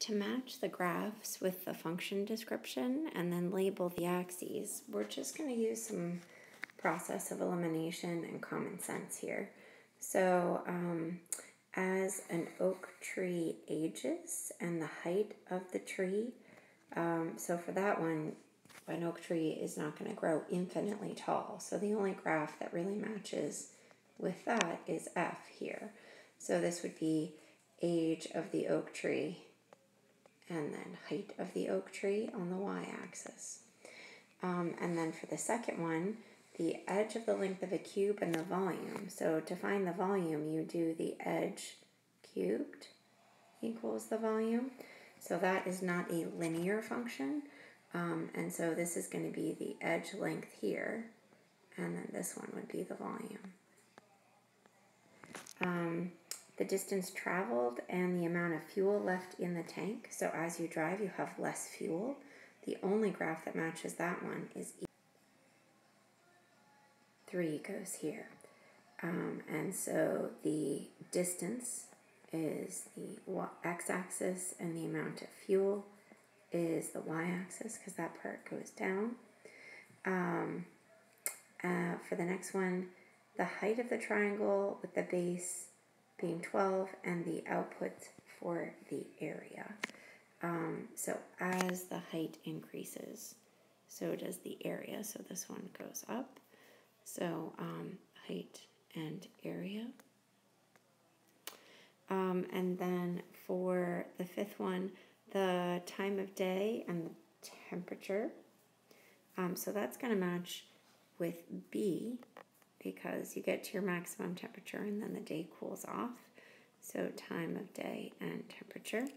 to match the graphs with the function description and then label the axes, we're just going to use some process of elimination and common sense here. So as an oak tree ages and the height of the tree, so for that one, an oak tree is not going to grow infinitely tall. So the only graph that really matches with that is F here. So this would be age of the oak tree and then height of the oak tree on the y-axis. And then for the second one, the edge of the length of a cube and the volume. So to find the volume, you do the edge cubed equals the volume. So that is not a linear function. And so this is going to be the edge length here. And then this one would be the volume. The distance traveled and the amount of fuel left in the tank. So as you drive, you have less fuel. The only graph that matches that one is 3 goes here. And so the distance is the x-axis and the amount of fuel is the y-axis because that part goes down. For the next one, the height of the triangle with the base being 12 and the output for the area. So as the height increases, so does the area. So this one goes up. So height and area. And then for the fifth one, the time of day and the temperature. So that's going to match with B because you get to your maximum temperature and then the day cools off. So time of day and temperature.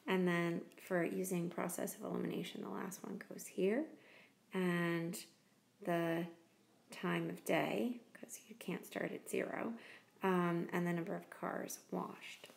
And then for using process of elimination, the last one goes here. And the time of day, because you can't start at 0, and the number of cars washed.